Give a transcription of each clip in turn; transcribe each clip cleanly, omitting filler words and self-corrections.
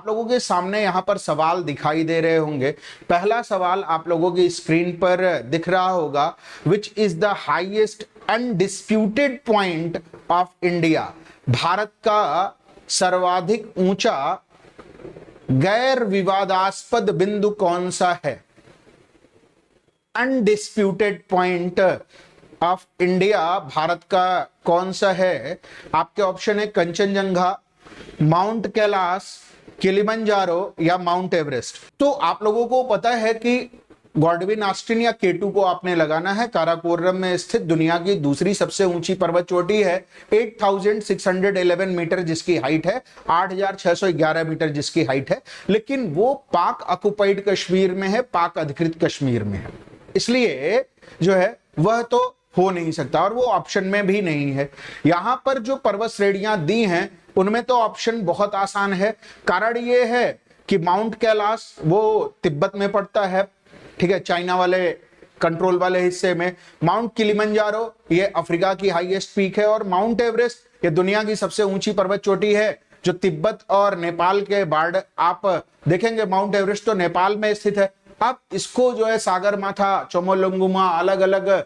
आप लोगों के सामने यहाँ पर सवाल दिखाई दे रहे होंगे। पहला सवाल आप लोगों की स्क्रीन पर दिख रहा होगा, which is the highest undisputed point of India. Bharat का सर्वाधिक ऊंचा गैर विवादास्पद बिंदु कौन सा है? Undisputed point of India Bharat का कौन सा है? आपके ऑप्शन है कंचनजंगा, माउंट कैलाश, किलिमंजारो या माउंट एवरेस्ट। तो आप लोगों को पता है कि गॉडविन ऑस्टिन या केटू को आपने लगाना है। काराकोरम में स्थित दुनिया की दूसरी सबसे ऊंची पर्वत चोटी है, 8611 मीटर जिसकी हाइट है, 8611 मीटर जिसकी हाइट है, लेकिन वो पाक ऑक्युपाइड कश्मीर में है, पाक अधिकृत कश्मीर में है, इसलिए जो है वह तो हो नहीं सकता और वो ऑप्शन में भी नहीं है। यहां पर जो पर्वत श्रेणियां दी हैं उनमें तो ऑप्शन बहुत आसान है। कारण ये है कि माउंट कैलाश वो तिब्बत में पड़ता है, ठीक है, चाइना वाले कंट्रोल वाले हिस्से में। माउंट किलिमंजारो ये अफ्रीका की हाईएस्ट पीक है, और माउंट एवरेस्ट ये दुनिया की सबसे ऊंची पर्वत चोटी है जो तिब्बत और नेपाल के बॉर्डर, आप देखेंगे माउंट एवरेस्ट तो नेपाल में स्थित है। अब इसको जो है सागर माथा, चोमोलंगुमा, अलग अलग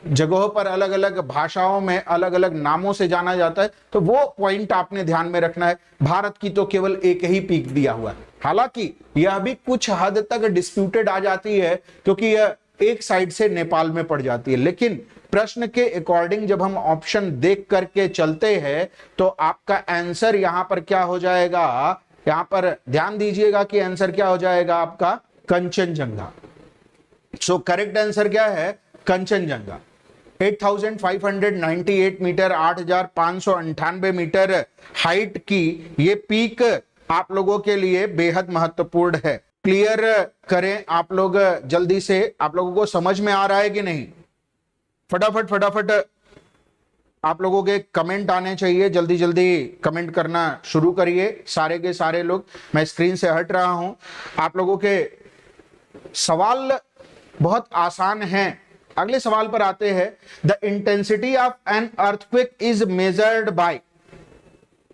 जगहों पर अलग अलग भाषाओं में अलग अलग नामों से जाना जाता है, तो वो पॉइंट आपने ध्यान में रखना है। भारत की तो केवल एक ही पीक दिया हुआ है, हालांकि यह भी कुछ हद तक डिस्प्यूटेड आ जाती है क्योंकि यह एक साइड से नेपाल में पड़ जाती है, लेकिन प्रश्न के अकॉर्डिंग जब हम ऑप्शन देख करके चलते हैं तो आपका आंसर यहां पर क्या हो जाएगा, यहां पर ध्यान दीजिएगा कि आंसर क्या हो जाएगा आपका कंचनजंगा। सो करेक्ट आंसर क्या है? कंचनजंगा। 8598 मीटर, 8598 मीटर हाइट की ये पीक आप लोगों के लिए बेहद महत्वपूर्ण है। क्लियर करें आप लोग जल्दी से, आप लोगों को समझ में आ रहा है कि नहीं? फटाफट आप लोगों के कमेंट आने चाहिए, जल्दी जल्दी कमेंट करना शुरू करिए सारे के सारे लोग। मैं स्क्रीन से हट रहा हूं। आप लोगों के सवाल बहुत आसान हैं। अगले सवाल पर आते हैं। The intensity of an earthquake is measured by.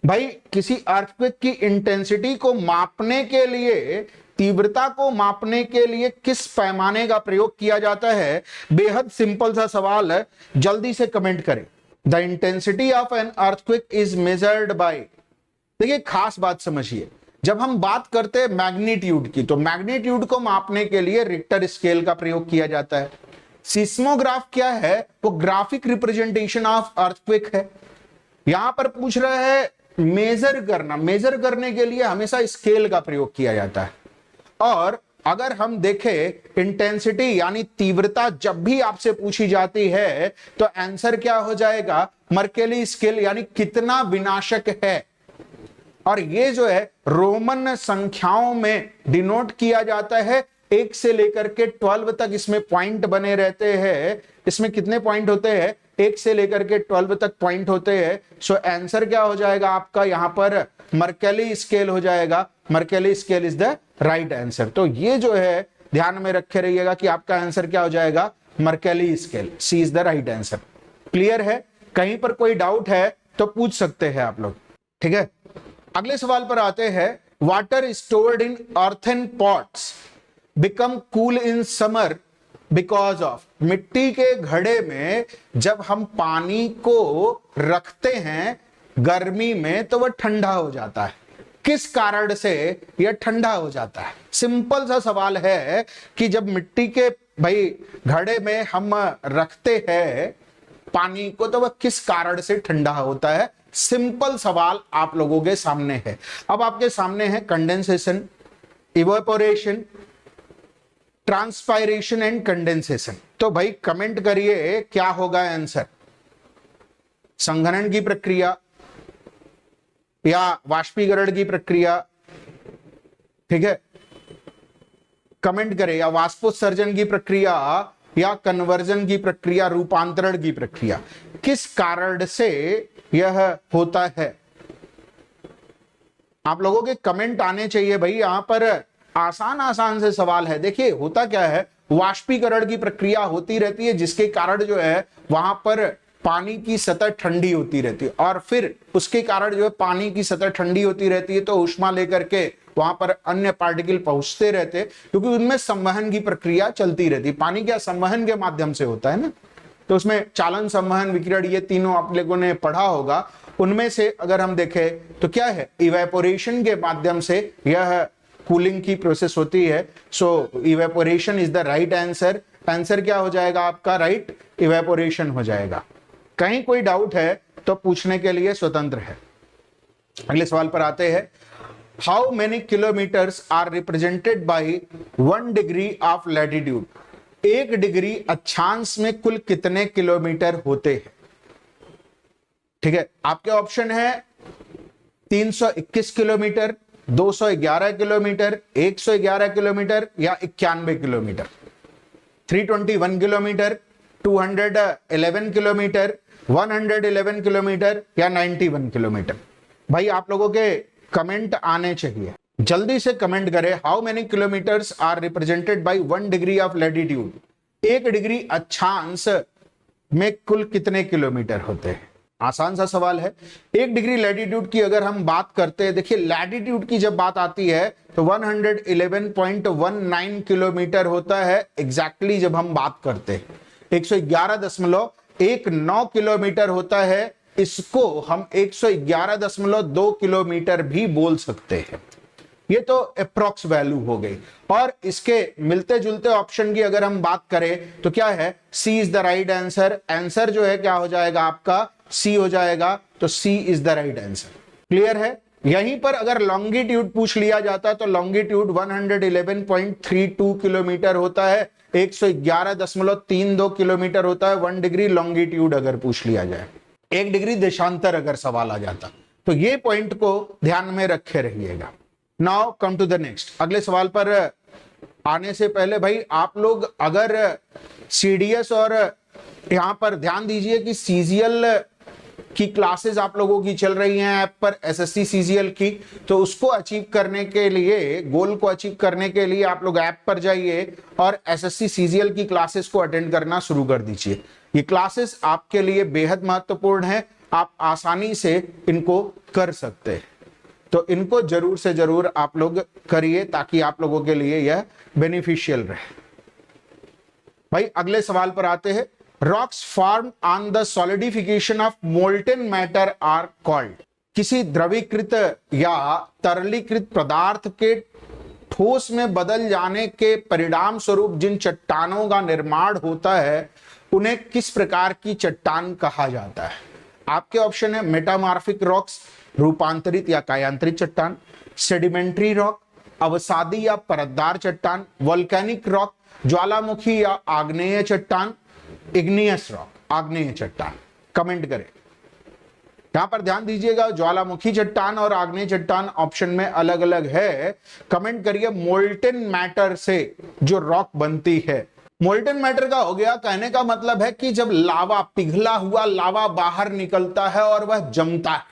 भाई किसी अर्थक्वेक की इंटेंसिटी को मापने के लिए, तीव्रता को मापने के लिए किस पैमाने का प्रयोग किया जाता है? बेहद सिंपल सा सवाल है, जल्दी से कमेंट करें। The intensity of an earthquake is measured by. देखिए खास बात समझिए, जब हम बात करते हैं मैग्नीट्यूड की, तो मैग्नीट्यूड को मापने के लिए रिक्टर स्केल का प्रयोग किया जाता है। सिस्मोग्राफ क्या है? वो ग्राफिक रिप्रेजेंटेशन ऑफ अर्थक्वेक है। यहां पर पूछ रहा है मेजर करना, मेजर करने के लिए हमेशा स्केल का प्रयोग किया जाता है। और अगर हम देखें इंटेंसिटी यानी तीव्रता जब भी आपसे पूछी जाती है तो आंसर क्या हो जाएगा? मर्केली स्केल, यानी कितना विनाशक है। और ये जो है रोमन संख्याओं में डिनोट किया जाता है, 1 से लेकर के 12 तक इसमें पॉइंट बने रहते हैं। इसमें कितने पॉइंट होते हैं? 1 से लेकर के 12 तक पॉइंट होते हैं। सो आंसर क्या हो जाएगा आपका? यहां पर मर्केली स्केल हो जाएगा। Mercalli scale is the right answer. तो ये जो है ध्यान में रखे रहिएगा कि आपका आंसर क्या हो जाएगा? Mercalli scale, C is the right answer. Clear है? कहीं पर कोई डाउट है तो पूछ सकते हैं आप लोग, ठीक है। अगले सवाल पर आते हैं। Water stored in earthen pots become cool in summer because of. मिट्टी के घड़े में जब हम पानी को रखते हैं गर्मी में तो वह ठंडा हो जाता है। किस कारण से यह ठंडा हो जाता है? सिंपल सा सवाल है कि जब मिट्टी के भाई घड़े में हम रखते हैं पानी को तो वह किस कारण से ठंडा होता है? सिंपल सवाल आप लोगों के सामने है। अब आपके सामने है condensation, evaporation, transpiration and condensation. तो भाई कमेंट करिए क्या होगा आंसर? संघनन की प्रक्रिया या वाष्पीकरण की प्रक्रिया, ठीक है, कमेंट करें। या वाष्पोत्सर्जन की प्रक्रिया या कन्वर्जन की प्रक्रिया, रूपांतरण की प्रक्रिया, किस कारण से यह होता है? आप लोगों के कमेंट आने चाहिए भाई। यहां पर आसान आसान से सवाल है। देखिए होता क्या है, वाष्पीकरण की प्रक्रिया होती रहती है जिसके कारण जो है वहां पर पानी की सतह ठंडी होती रहती है, और फिर उसके कारण जो है पानी की सतह ठंडी होती रहती है तो ऊष्मा लेकर के वहां पर अन्य पार्टिकल पहुंचते रहते, क्योंकि उनमें संवहन की प्रक्रिया चलती रहती। पानी क्या संवहन के माध्यम से होता है ना, तो उसमें चालन, संवहन, विकिरण, ये तीनों आप लोगों ने पढ़ा होगा। उनमें से अगर हम देखें तो क्या है, इवेपोरेशन के माध्यम से यह कूलिंग की प्रोसेस होती है। So evaporation is the right answer. Answer क्या हो जाएगा आपका, राइट, इवेपोरेशन हो जाएगा। कहीं कोई डाउट है तो पूछने के लिए स्वतंत्र है। अगले सवाल पर आते हैं। How many kilometres are represented by 1 degree of latitude. 1 degree अक्षांश में कुल कितने किलोमीटर होते हैं? ठीक है, आपके ऑप्शन है 321 किलोमीटर, 211 किलोमीटर, 111 किलोमीटर या 91 किलोमीटर। 321 किलोमीटर, 211 किलोमीटर, 111 किलोमीटर या 91 किलोमीटर। भाई आप लोगों के कमेंट आने चाहिए, जल्दी से कमेंट करें। How many kilometres are represented by 1 degree of latitude. 1 degree अक्षांश में कुल कितने किलोमीटर होते हैं? आसान सा सवाल है। 1 डिग्री लैटिट्यूड की अगर हम बात करते हैं, देखिए लैटिट्यूड की जब बात आती है तो 111.19 किलोमीटर होता है एग्जैक्टली। जब हम बात करते हैं 111.19 किलोमीटर होता है, इसको हम 111.2 किलोमीटर भी बोल सकते हैं। ये तो अप्रॉक्स वैल्यू हो गई। और इसके मिलते जुलते ऑप्शन की अगर हम बात करें तो क्या है, C is the right answer. Answer जो है क्या हो जाएगा आपका, सी हो जाएगा। तो C is the right answer. Clear है। यहीं पर अगर लॉन्गिट्यूड पूछ लिया जाता तो लॉन्गिट्यूड 111.32 किलोमीटर होता है, 111.32 किलोमीटर होता है 1 डिग्री लॉन्गिट्यूड अगर पूछ लिया जाए। 1 डिग्री देशांतर अगर सवाल आ जाता तो ये पॉइंट को ध्यान में रखे रहिएगा। Now come to the next. अगले सवाल पर आने से पहले भाई आप लोग अगर सीडीएस और यहां पर ध्यान दीजिए कि सीजीएल की क्लासेस आप लोगों की चल रही हैं ऐप पर, एसएससी सीजीएल की, तो उसको अचीव करने के लिए, गोल को अचीव करने के लिए आप लोग ऐप पर जाइए और एसएससी सीजीएल की क्लासेस को अटेंड करना शुरू कर दीजिए। ये क्लासेस आपके लिए बेहद महत्वपूर्ण है, आप आसानी से इनको कर सकते हैं, तो इनको जरूर से जरूर आप लोग करिए ताकि आप लोगों के लिए यह बेनिफिशियल रहे। भाई अगले सवाल पर आते हैं। Rocks form on the solidification of molten matter are called. किसी द्रवीकृत या तरलीकृत पदार्थ के ठोस में बदल जाने के परिणाम स्वरूप जिन चट्टानों का निर्माण होता है उन्हें किस प्रकार की चट्टान कहा जाता है? आपके ऑप्शन है मेटामॉर्फिक रॉक्स, रूपांतरित या कायांतरित चट्टान, सेडिमेंट्री रॉक, अवसादी या परतदार चट्टान, वोल्केनिक रॉक, ज्वालामुखी या आग्नेय चट्टान, इग्नियस रॉक, आग्नेय चट्टान। कमेंट करें। यहां पर ध्यान दीजिएगा, ज्वालामुखी चट्टान और आग्नेय चट्टान ऑप्शन में अलग अलग है। कमेंट करिए मोल्टेन मैटर से जो रॉक बनती है। मोल्टेन मैटर का हो गया, कहने का मतलब है कि जब लावा, पिघला हुआ लावा बाहर निकलता है और वह जमता है,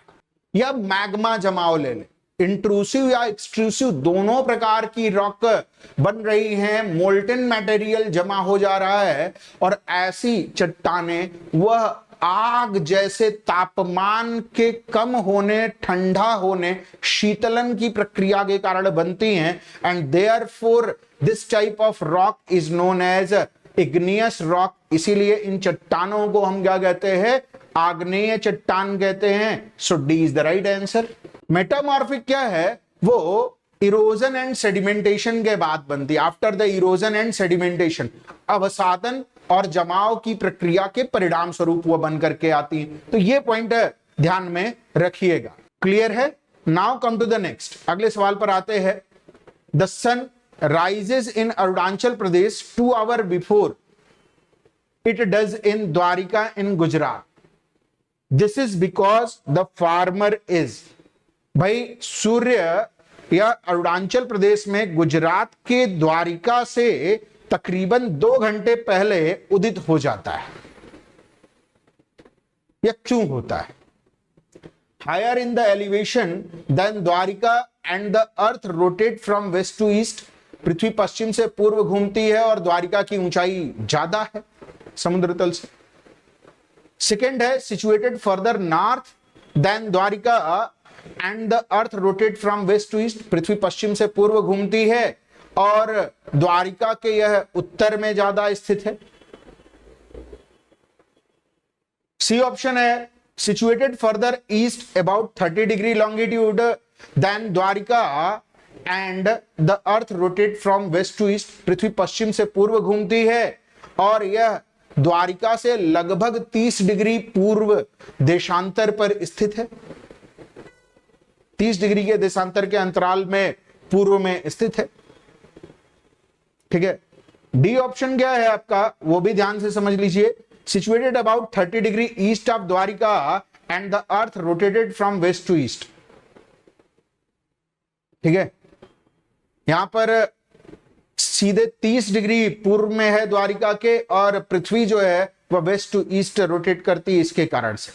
या मैग्मा जमाव ले ले, इंट्रूसिव या एक्सट्रूसिव दोनों प्रकार की रॉक बन रही हैं, मोल्टेन मटेरियल जमा हो जा रहा है और ऐसी चट्टानें वह आग जैसे तापमान के कम होने, ठंडा होने, शीतलन की प्रक्रिया के कारण बनती हैं। And therefore this type of rock is known as igneous rock. इसीलिए इन चट्टानों को हम क्या कहते हैं, आग्नेय चट्टान कहते हैं। So D is the right answer. Metamorphic क्या है, वो इरोजन एंड सेडिमेंटेशन के बाद बनती है। After the erosion and sedimentation, अवसादन और जमाव की प्रक्रिया के परिणाम स्वरूप वो बन करके आती है। तो ये पॉइंट ध्यान में रखिएगा। क्लियर है। Now come to the next. अगले सवाल पर आते हैं। The sun rises in Arunachal Pradesh 2 hour before it does in Dwarka in Gujarat. This is because the former is. भाई सूर्य या अरुणाचल प्रदेश में गुजरात के द्वारिका से तकरीबन 2 घंटे पहले उदित हो जाता है। यह क्यों होता है? Higher in the elevation than Dwarka and the earth rotate from west to east. पृथ्वी पश्चिम से पूर्व घूमती है और द्वारिका की ऊंचाई ज्यादा है समुद्र तल से। सेकेंड है situated further north than Dwarka and the earth rotate from west to east, पृथ्वी पश्चिम से पूर्व घूमती है और द्वारिका के यह उत्तर में ज्यादा स्थित है। सी ऑप्शन है situated further east about 30 degree longitude than Dwarka and the earth rotate from west to east, पृथ्वी पश्चिम से पूर्व घूमती है और यह द्वारिका से लगभग 30 डिग्री पूर्व देशांतर पर स्थित है। 30 डिग्री के देशांतर के अंतराल में पूर्व में स्थित है। ठीक है, डी ऑप्शन क्या है आपका, वो भी ध्यान से समझ लीजिए। Situated about 30 degree east of Dwarka and the earth rotated from west to east. ठीक है, यहां पर सीधे 30 डिग्री पूर्व में है द्वारिका के और पृथ्वी जो है वह वेस्ट टू ईस्ट रोटेट करती है, इसके कारण से।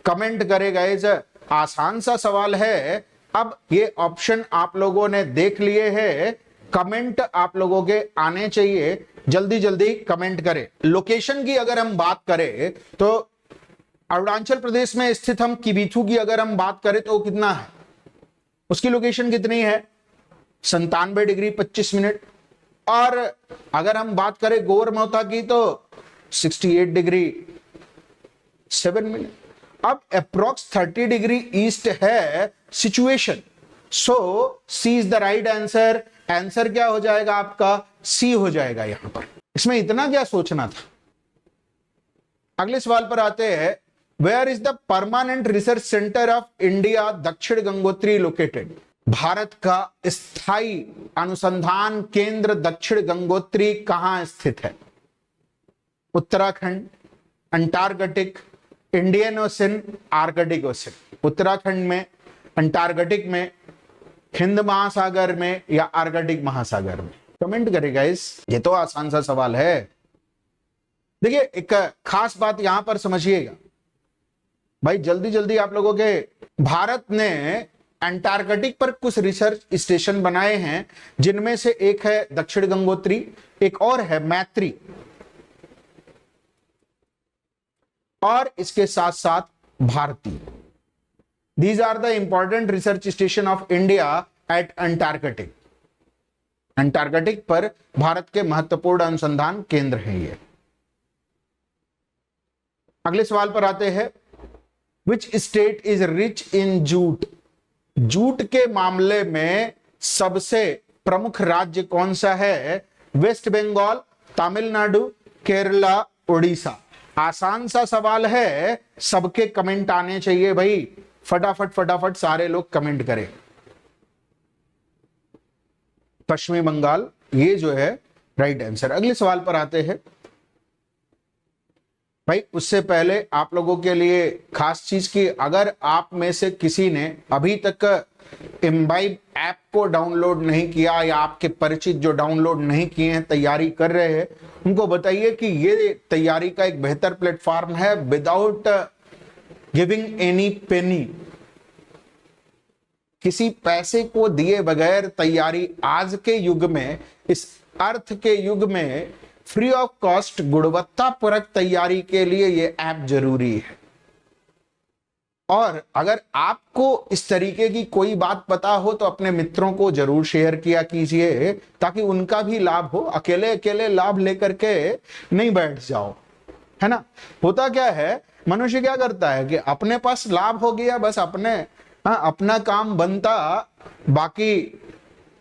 कमेंट करे गाइस, आसान सा सवाल है। अब ये ऑप्शन आप लोगों ने देख लिए हैं, कमेंट आप लोगों के आने चाहिए, जल्दी जल्दी कमेंट करें। लोकेशन की अगर हम बात करें तो अरुणाचल प्रदेश में स्थित हम किबिथु की अगर हम बात करें तो कितना है, उसकी लोकेशन कितनी है, 97 डिग्री 25 मिनट। और अगर हम बात करें गोरमोता की तो 68 डिग्री 7 मिनट। अब अप्रोक्स 30 डिग्री ईस्ट है situation, so C is the right answer. Answer क्या हो जाएगा आपका, सी हो जाएगा यहां पर। इसमें इतना क्या सोचना था। अगले सवाल पर आते हैं, where is the permanent research centre of India Dakshin Gangotri located, Bharat का स्थायी अनुसंधान केंद्र दक्षिण गंगोत्री कहां स्थित है। Uttarakhand, Antarctic, Indian ocean, Arctic ocean. Uttarakhand में, अंटार्कटिक में, हिंद महासागर में या आर्कटिक महासागर में। कमेंट करेगा इस, ये तो आसान सा सवाल है। देखिए एक खास बात यहां पर समझिएगा भाई, जल्दी जल्दी आप लोगों के, भारत ने अंटार्कटिक पर कुछ रिसर्च स्टेशन बनाए हैं, जिनमें से एक है दक्षिण गंगोत्री, एक और है मैत्री, और इसके साथ साथ Bharti. These are the important research station of India at Antarctic. Antarctic पर भारत के महत्वपूर्ण अनुसंधान केंद्र हैं ये। अगले सवाल पर आते हैं, Which state is rich in jute? Jute के मामले में सबसे प्रमुख राज्य कौन सा है। वेस्ट बंगाल, तमिलनाडु, केरला, उड़ीसा। आसान सा सवाल है, सबके कमेंट आने चाहिए भाई, फटाफट फटाफट सारे लोग कमेंट करें। पश्चिमी बंगाल, ये जो है राइट आंसर। अगले सवाल पर आते हैं भाई, उससे पहले आप लोगों के लिए खास चीज की, अगर आप में से किसी ने अभी तक इम्बाइब ऐप को डाउनलोड नहीं किया या आपके परिचित जो डाउनलोड नहीं किए हैं, तैयारी कर रहे हैं, उनको बताइए कि ये तैयारी का एक बेहतर प्लेटफॉर्म है, विदाउट गिविंग एनी पेनी। किसी पैसे को दिए बगैर तैयारी आज के युग में, इस अर्थ के युग में फ्री ऑफ कॉस्ट गुणवत्तापूर्वक तैयारी के लिए ये ऐप जरूरी है। और अगर आपको इस तरीके की कोई बात पता हो तो अपने मित्रों को जरूर शेयर किया कीजिए, ताकि उनका भी लाभ हो। अकेले अकेले लाभ लेकर के नहीं बैठ जाओ, है ना। होता क्या है, मनुष्य क्या करता है कि अपने पास लाभ हो गया, बस अपना काम बनता, बाकी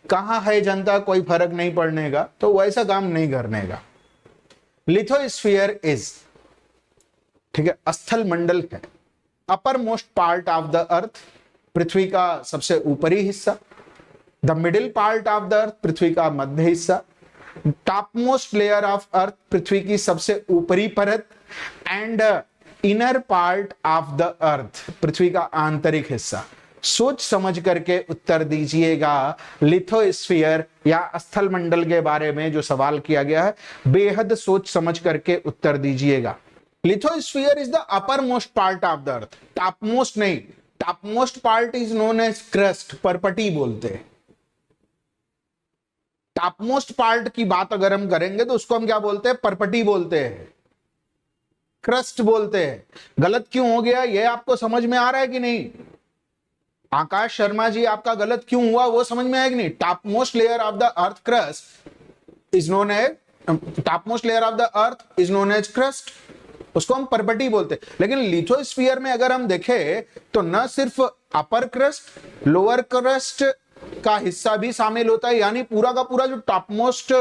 कहां है जनता कोई फर्क नहीं पड़ने का, तो वैसा काम नहीं करने का। लिथोस्फीयर इज, ठीक है, स्थल मंडल है, upper most part of the earth, पृथ्वी का सबसे ऊपरी हिस्सा। The middle part of the earth, पृथ्वी का मध्य हिस्सा। Top most layer of earth, पृथ्वी की सबसे ऊपरी परत। And inner part of the earth, पृथ्वी का आंतरिक हिस्सा। सोच समझ करके उत्तर दीजिएगा। लिथोस्फीयर या स्थल मंडल के बारे में जो सवाल किया गया है, बेहद सोच समझ करके उत्तर दीजिएगा। Lithosphere is the upper most part of the earth, top most नहीं। Top most part is known as crust, परपटी बोलते हैं। टॉप मोस्ट पार्ट की बात अगर हम करेंगे तो उसको हम क्या बोलते हैं, परपटी बोलते हैं, क्रस्ट बोलते हैं। गलत क्यों हो गया ये आपको समझ में आ रहा है कि नहीं। आकाश शर्मा जी, आपका गलत क्यों हुआ वो समझ में आएगा नहीं। Top most layer of the earth crust is known as, top most layer of the earth is known as crust, उसको हम परबटी बोलते हैं। लेकिन लिथोस्फीयर में अगर हम देखें तो न सिर्फ अपर क्रस्ट, लोअर क्रस्ट का हिस्सा भी शामिल होता है, यानी पूरा का पूरा जो टॉप मोस्ट,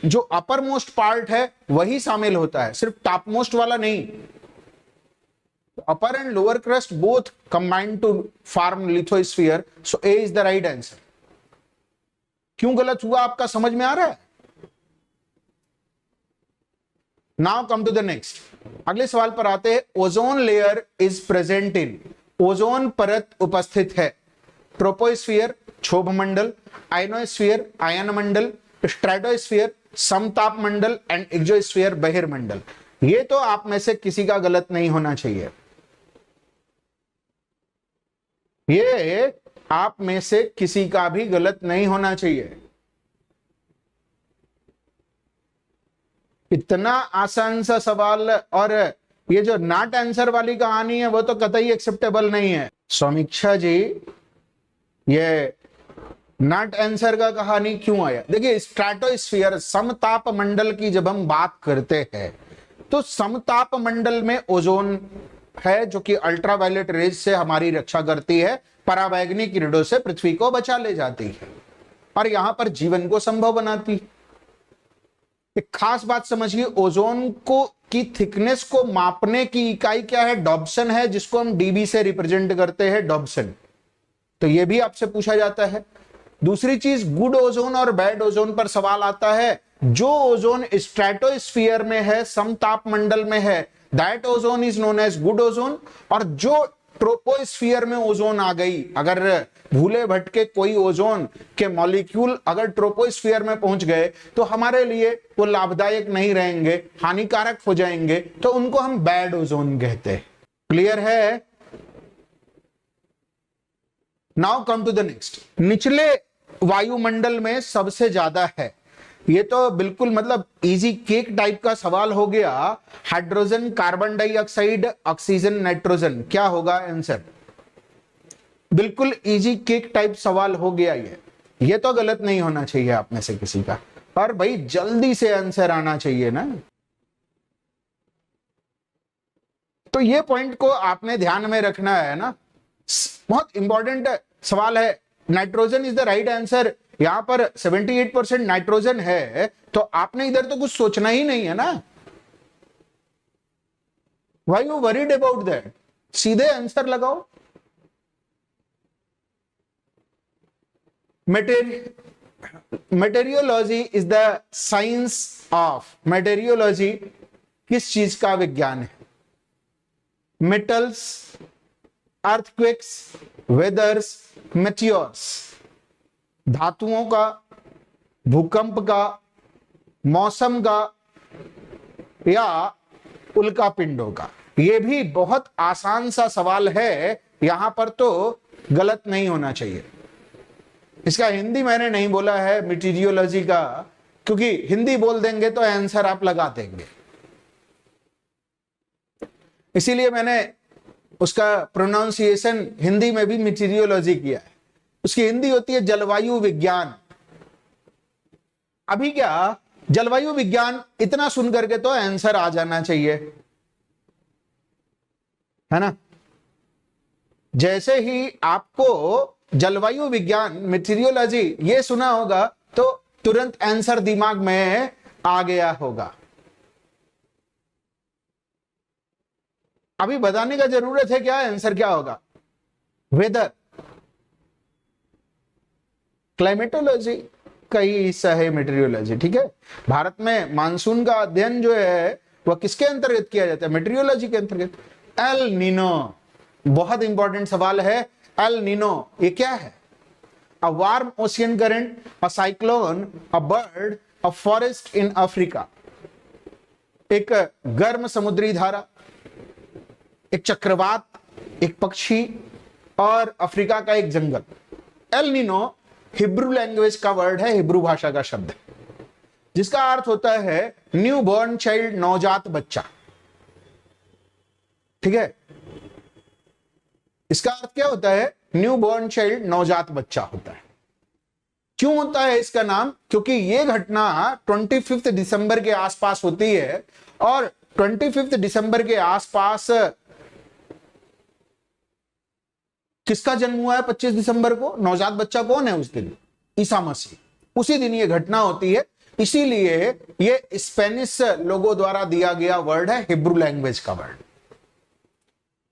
जो अपर मोस्ट पार्ट है वही शामिल होता है, सिर्फ टॉप मोस्ट वाला नहीं। Upper and lower crust both combined to form lithosphere, so A is the right answer. क्यों गलत हुआ आपका समझ में आ रहा है? Now come to the next, अगले सवाल पर आते हैं। Ozone layer is present in, ozone परत उपस्थित है ट्रोपोस्फीयर क्षोभ मंडल, आयनोस्फीयर आयन मंडल, स्ट्रेटोस्फीयर समताप मंडल एंड एक्सोस्फीयर बहिर्मंडल। ये तो आप में से किसी का गलत नहीं होना चाहिए, ये आप में से किसी का भी गलत नहीं होना चाहिए। इतना आसान सा सवाल, और ये जो नॉट आंसर वाली कहानी है वो तो कतई एक्सेप्टेबल नहीं है। समीक्षा जी, ये नॉट आंसर का कहानी क्यों आया? देखिए, स्ट्रेटोस्फीयर समताप मंडल की जब हम बात करते हैं तो समताप मंडल में ओजोन है जो कि अल्ट्रावायलेट रेज से हमारी रक्षा करती है, पराबैंगनी किरणों से पृथ्वी को बचा ले जाती है और यहां पर जीवन को संभव बनाती है। एक खास बात समझिए, ओजोन को की थिकनेस को मापने की इकाई क्या है? डॉब्सन है, जिसको हम डीबी से रिप्रेजेंट करते हैं, डॉब्सन। तो यह भी आपसे पूछा जाता है। दूसरी चीज, गुड ओजोन और बैड ओजोन पर सवाल आता है। जो ओजोन स्ट्रेटोस्फीयर में है, समताप मंडल में है, that ozone is known as good ozone, और जो ट्रोपोस्फीयर में ओजोन आ गई, अगर भूले भटके कोई ओजोन के मॉलिक्यूल अगर ट्रोपोस्फीयर में पहुंच गए तो हमारे लिए वो लाभदायक नहीं रहेंगे, हानिकारक हो जाएंगे, तो उनको हम बैड ओजोन कहते हैं। क्लियर है? Now come to the next. निचले वायुमंडल में सबसे ज्यादा है, ये तो बिल्कुल मतलब इजी केक टाइप का सवाल हो गया। Hydrogen, carbon dioxide, oxygen, nitrogen, क्या होगा आंसर? बिल्कुल इजी केक टाइप सवाल हो गया ये तो गलत नहीं होना चाहिए आप में से किसी का, और भाई जल्दी से आंसर आना चाहिए ना। तो ये पॉइंट को आपने ध्यान में रखना है ना, बहुत इंपॉर्टेंट सवाल है। Nitrogen is the right answer. यहां पर 78% नाइट्रोजन है, तो आपने इधर तो कुछ सोचना ही नहीं है ना। Why you worried about that? सीधे आंसर लगाओ। Meteorology is the science of, meteorology किस चीज का विज्ञान है? मेटल्स, अर्थक्वेक्स, वेदर्स, मेटियोर्स, धातुओं का, भूकंप का, मौसम का, या उल्का पिंडों का। यह भी बहुत आसान सा सवाल है, यहां पर तो गलत नहीं होना चाहिए। इसका हिंदी मैंने नहीं बोला है मेटीरियोलॉजी का, क्योंकि हिंदी बोल देंगे तो आंसर आप लगा देंगे, इसीलिए मैंने उसका प्रोनाउंसिएशन हिंदी में भी मेटीरियोलॉजी किया है। उसकी हिंदी होती है जलवायु विज्ञान। अभी क्या, जलवायु विज्ञान इतना सुन करके तो आंसर आ जाना चाहिए, है ना। जैसे ही आपको जलवायु विज्ञान, मेटीरियोलॉजी ये सुना होगा तो तुरंत आंसर दिमाग में आ गया होगा। अभी बताने का जरूरत है क्या आंसर क्या होगा? वेदर, क्लाइमेटोलॉजी का ही हिस्सा है मेटीरियोलॉजी, ठीक है। भारत में मानसून का अध्ययन जो है वह किसके अंतर्गत किया जाता है? मेटीरियोलॉजी के अंतर्गत। एल नीनो, बहुत इंपॉर्टेंट सवाल है। एल नीनो ये क्या है? A warm ocean current, a cyclone, a bird, a forest in Africa. एक गर्म समुद्री धारा, एक चक्रवात, एक पक्षी और अफ्रीका का एक जंगल। एल नीनो हिब्रू लैंग्वेज का वर्ड है, हिब्रू भाषा का शब्द है, जिसका अर्थ होता है न्यू बॉर्न चाइल्ड, नवजात बच्चा, ठीक है। इसका अर्थ क्या होता है? न्यू बॉर्न चाइल्ड, नवजात बच्चा होता है। क्यों होता है इसका नाम? क्योंकि ये घटना 25 दिसंबर के आसपास होती है, और 25 दिसंबर के आसपास किसका जन्म हुआ है? 25 दिसंबर को नवजात बच्चा कौन है उस दिन? ईसा मसीह। उसी दिन ये घटना होती है, इसीलिए ये स्पेनिश लोगों द्वारा दिया गया वर्ड है, हिब्रू लैंग्वेज का वर्ड।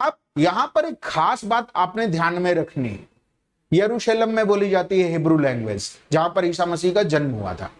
अब यहां पर एक खास बात आपने ध्यान में रखनी है, यरूशलेम में बोली जाती है हिब्रू लैंग्वेज, जहां पर ईसा मसीह का जन्म हुआ था।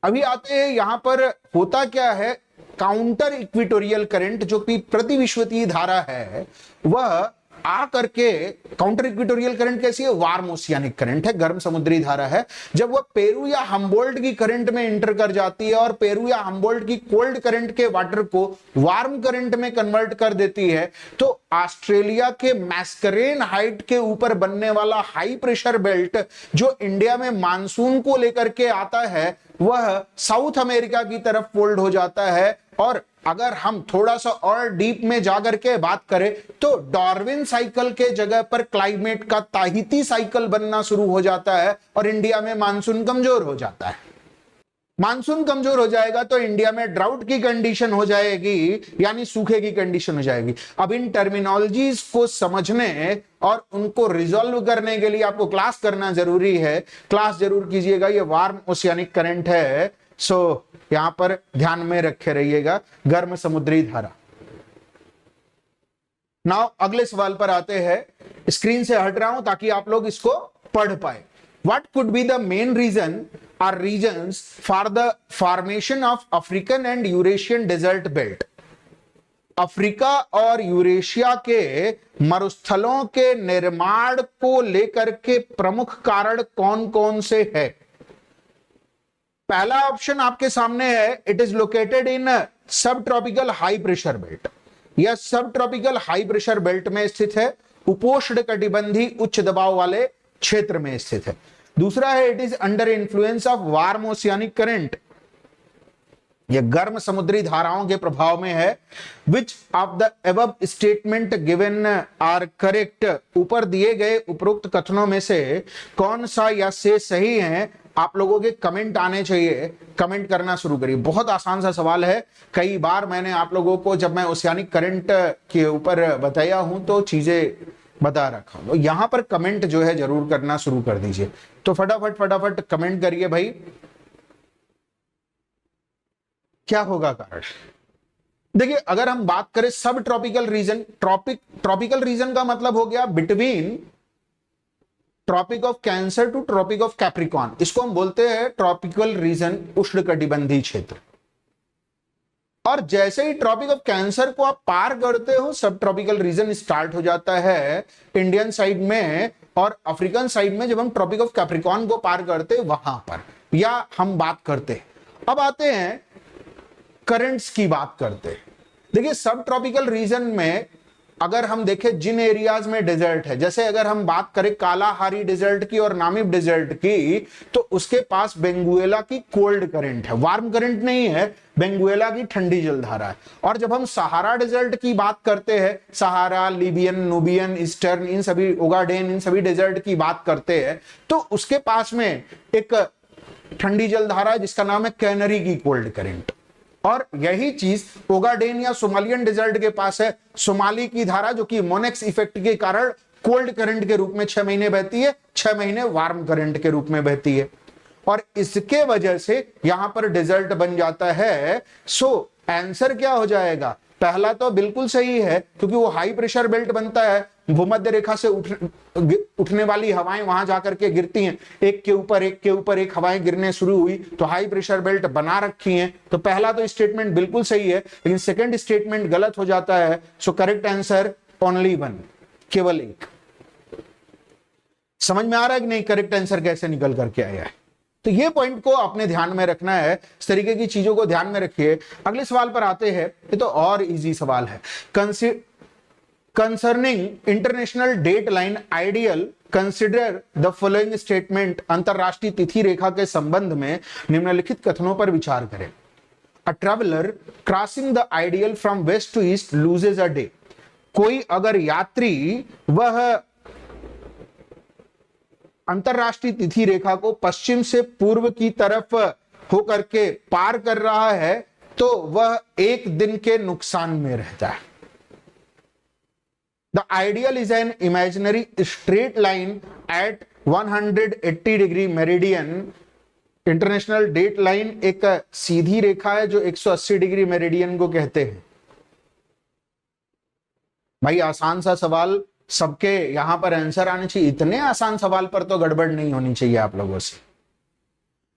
अभी आते हैं यहां पर होता क्या है, काउंटर इक्वेटोरियल करंट जो कि प्रतिविश्वतीय धारा है, वह आ करके, काउंटर इक्वेटोरियल करंट कैसी है? वार्म ओशियानिक करंट है, गर्म समुद्री धारा है। जब वह पेरू या हम्बोल्ट की करंट में इंटर कर जाती है और पेरू या हम्बोल्ट की कोल्ड करंट के वाटर को वार्म करंट में कन्वर्ट कर देती है, तो ऑस्ट्रेलिया के मैस्करेन हाइट के ऊपर बनने वाला हाई प्रेशर बेल्ट जो इंडिया में मानसून को लेकर के आता है, वह साउथ अमेरिका की तरफ फोल्ड हो जाता है। और अगर हम थोड़ा सा और डीप में जाकर के बात करें तो डार्विन साइकिल के जगह पर क्लाइमेट का ताहिती साइकिल बनना शुरू हो जाता है और इंडिया में मानसून कमजोर हो जाता है। मानसून कमजोर हो जाएगा तो इंडिया में ड्राउट की कंडीशन हो जाएगी, यानी सूखे की कंडीशन हो जाएगी। अब इन टर्मिनोलॉजीज को समझने और उनको रिजॉल्व करने के लिए आपको क्लास करना जरूरी है, क्लास जरूर कीजिएगा। ये वार्म ओशियानिक करंट है, सो यहां पर ध्यान में रखे रहिएगा, गर्म समुद्री धारा। नाउ अगले सवाल पर आते हैं, स्क्रीन से हट रहा हूं ताकि आप लोग इसको पढ़ पाए। What could be the main reason or reasons for the formation of African and Eurasian desert belt? Africa और यूरेशिया के मरुस्थलों के निर्माण को लेकर के प्रमुख कारण कौन कौन से है? पहला ऑप्शन आपके सामने है, इट इज लोकेटेड इन सब ट्रॉपिकल हाई प्रेशर बेल्ट। यह सब ट्रॉपिकल हाई प्रेशर बेल्ट में स्थित है, उपोष्ण कटिबंधी उच्च दबाव वाले क्षेत्र में स्थित है। दूसरा है, it is under influence of warm oceanic current, यह गर्म समुद्री धाराओं के प्रभाव में है। Which of the above statement given are correct? ऊपर दिए गए उपरोक्त कथनों में से कौन सा या से सही है? आप लोगों के कमेंट आने चाहिए, कमेंट करना शुरू करिए। बहुत आसान सा सवाल है, कई बार मैंने आप लोगों को जब मैं ओशियानिक करंट के ऊपर बताया हूं तो चीजें बता रखा हूं। यहां पर कमेंट जो है जरूर करना शुरू कर दीजिए, तो फटाफट कमेंट करिए भाई, क्या होगा कारण? देखिए, अगर हम बात करें सब ट्रॉपिकल रीजन, ट्रॉपिकल रीजन का मतलब हो गया between tropic of cancer to tropic of capricorn, इसको हम बोलते हैं ट्रॉपिकल रीजन, उष्णकटिबंधीय क्षेत्र। और जैसे ही ट्रॉपिक ऑफ कैंसर को आप पार करते हो, सब ट्रॉपिकल रीजन स्टार्ट हो जाता है इंडियन साइड में, और अफ्रीकन साइड में जब हम ट्रॉपिक ऑफ कैप्रिकॉन को पार करते हैं वहां पर, या हम बात करते हैं। अब आते हैं करंट्स की बात करते हैं। देखिए, सब ट्रॉपिकल रीजन में अगर हम देखें जिन एरियाज में डेजर्ट है, जैसे अगर हम बात करें कालाहारी डेजर्ट की और नामीब डेजर्ट की, तो उसके पास बेंगुएला की कोल्ड करंट है, वार्म करंट नहीं है, बेंगुएला की ठंडी जलधारा है। और जब हम सहारा डेजर्ट की बात करते हैं, सहारा, लीबियन, नूबियन, ईस्टर्न, इन सभी, ओगाडेन, इन सभी डेजर्ट की बात करते हैं, तो उसके पास में एक ठंडी जलधारा है जिसका नाम है कैनरी की कोल्ड करंट। और यही चीज ओगाडेन या सोमालियन डेजर्ट के पास है, सोमाली की धारा, जो कि मोनेक्स इफेक्ट के कारण कोल्ड करंट के रूप में 6 महीने बहती है, 6 महीने वार्म करंट के रूप में बहती है, और इसके वजह से यहां पर डेजर्ट बन जाता है। सो आंसर क्या हो जाएगा? पहला तो बिल्कुल सही है, क्योंकि वो हाई प्रेशर बेल्ट बनता है, भूमध्य रेखा से उठने वाली हवाएं वहां जाकर के गिरती हैं, एक के ऊपर एक के ऊपर एक हवाएं गिरने शुरू हुई तो हाई प्रेशर बेल्ट बना रखी हैं। तो पहला तो स्टेटमेंट बिल्कुल सही है, लेकिन सेकंड स्टेटमेंट गलत हो जाता है। So correct answer only one, केवल एक। समझ में आ रहा है कि नहीं करेक्ट आंसर कैसे निकल करके आया है? तो ये पॉइंट को आपने ध्यान में रखना है, इस तरीके की चीजों को ध्यान में रखिए। अगले सवाल पर आते हैं, ये तो और इजी सवाल है। Concerning international date line IDL consider the following statement. अंतरराष्ट्रीय तिथि रेखा के संबंध में निम्नलिखित कथनों पर विचार करें। A traveller crossing the IDL from west to east loses a day. कोई अगर यात्री वह अंतरराष्ट्रीय तिथि रेखा को पश्चिम से पूर्व की तरफ होकर के पार कर रहा है तो वह एक दिन के नुकसान में रहता है। The IDL is an imaginary straight line at 180 degree meridian. International date line एक सीधी रेखा है जो 180 डिग्री मेरिडियन को कहते हैं। भाई आसान सा सवाल, सबके यहां पर आंसर आने चाहिए। इतने आसान सवाल पर तो गड़बड़ नहीं होनी चाहिए आप लोगों से।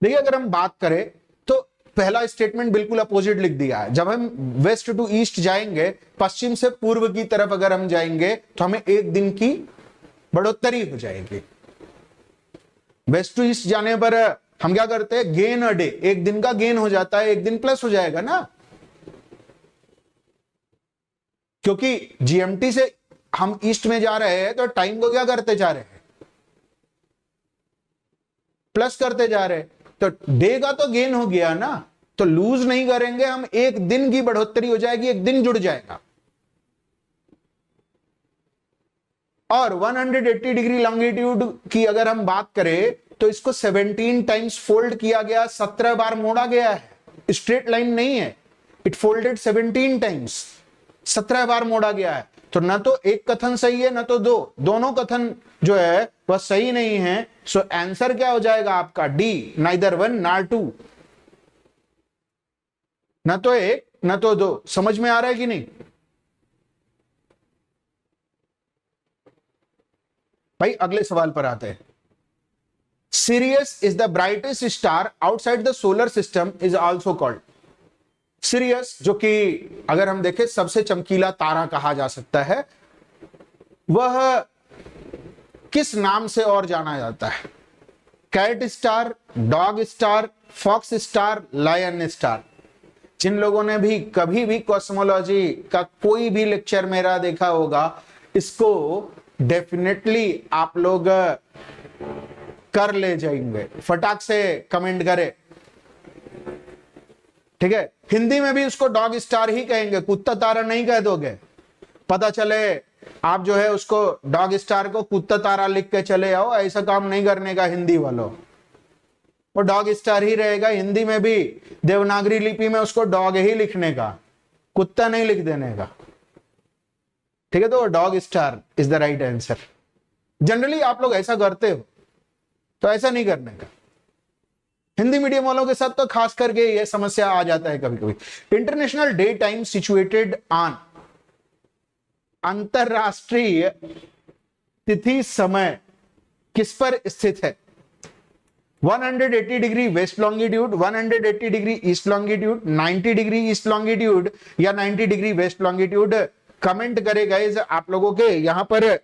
देखिए अगर हम बात करें तो पहला स्टेटमेंट बिल्कुल अपोजिट लिख दिया है। जब हम वेस्ट टू ईस्ट जाएंगे, पश्चिम से पूर्व की तरफ अगर हम जाएंगे तो हमें एक दिन की बढ़ोतरी हो जाएगी। वेस्ट टू ईस्ट जाने पर हम क्या करते हैं, गेन अ डे, एक दिन का गेन हो जाता है, एक दिन प्लस हो जाएगा ना, क्योंकि जीएमटी से हम ईस्ट में जा रहे हैं तो टाइम को क्या करते जा रहे हैं, प्लस करते जा रहे हैं, तो डे का तो गेन हो गया ना, तो लूज नहीं करेंगे हम, एक दिन की बढ़ोतरी हो जाएगी, एक दिन जुड़ जाएगा। और 180 डिग्री लॉन्गिट्यूड की अगर हम बात करें तो इसको 17 टाइम्स फोल्ड किया गया, 17 बार मोड़ा गया है। स्ट्रेट लाइन नहीं है, इट फोल्डेड 17 टाइम्स, 17 बार मोड़ा गया है। तो ना तो एक कथन सही है ना तो दो, दोनों कथन जो है वह सही नहीं है। सो आंसर क्या हो जाएगा आपका, D, neither one nor two, ना तो एक ना तो दो। समझ में आ रहा है कि नहीं भाई? अगले सवाल पर आते हैं। Serious is the brightest star outside the solar system is also called. Serious जो कि अगर हम देखें सबसे चमकीला तारा कहा जा सकता है, वह किस नाम से और जाना जाता है? Cat star, dog star, fox star, lion star. जिन लोगों ने भी कभी भी कॉस्मोलॉजी का कोई भी लेक्चर मेरा देखा होगा, इसको डेफिनेटली आप लोग कर ले जाएंगे। फटाक से कमेंट करें, ठीक है? हिंदी में भी उसको डॉग स्टार ही कहेंगे, कुत्ता तारा नहीं कह दोगे। पता चले आप जो है उसको डॉग स्टार को कुत्ता तारा लिख के चले आओ, ऐसा काम नहीं करने का हिंदी वालों। वो डॉग स्टार ही रहेगा। हिंदी में भी देवनागरी लिपि में उसको डॉग ही लिखने का, कुत्ता नहीं लिख देने का, ठीक है? तो dog star is the right answer. Generally आप लोग ऐसा करते हो, तो ऐसा नहीं करने का। हिंदी मीडियम वालों के साथ तो खास करके यह समस्या आ जाता है कभी कभी। International day time situated on, अंतरराष्ट्रीय तिथि समय किस पर स्थित है? 180 degree west longitude, 180 degree east longitude, 90 degree east longitude या 90 डिग्री वेस्ट लॉन्गिट्यूड? कमेंट करे गाइस, आप लोगों के यहां पर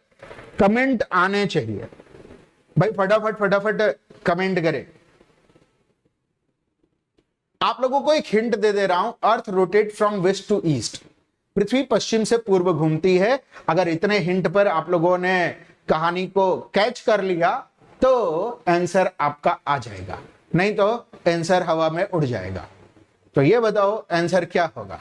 कमेंट आने चाहिए भाई। फटाफट फटाफट कमेंट करें। आप लोगों को एक हिंट दे दे रहा हूं, earth rotate from west to east, पृथ्वी पश्चिम से पूर्व घूमती है। अगर इतने हिंट पर आप लोगों ने कहानी को कैच कर लिया तो आंसर आपका आ जाएगा, नहीं तो आंसर हवा में उड़ जाएगा। तो ये बताओ आंसर क्या होगा?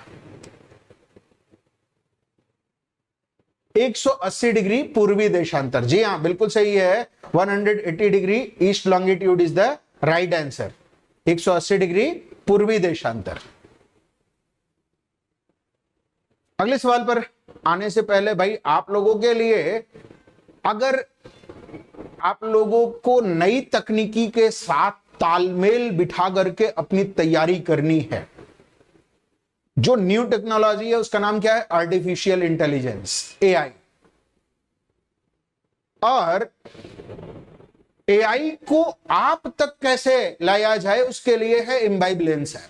180 डिग्री पूर्वी देशांतर। जी हां, बिल्कुल सही है। 180 degree east longitude is the right answer. 180 degree पूर्वी देशांतर। अगले सवाल पर आने से पहले भाई आप लोगों के लिए, अगर आप लोगों को नई तकनीकी के साथ तालमेल बिठा करके अपनी तैयारी करनी है, जो न्यू टेक्नोलॉजी है उसका नाम क्या है? Artificial intelligence, AI. और एआई को आप तक कैसे लाया जाए उसके लिए है इम्बाइब लेंस ऐप।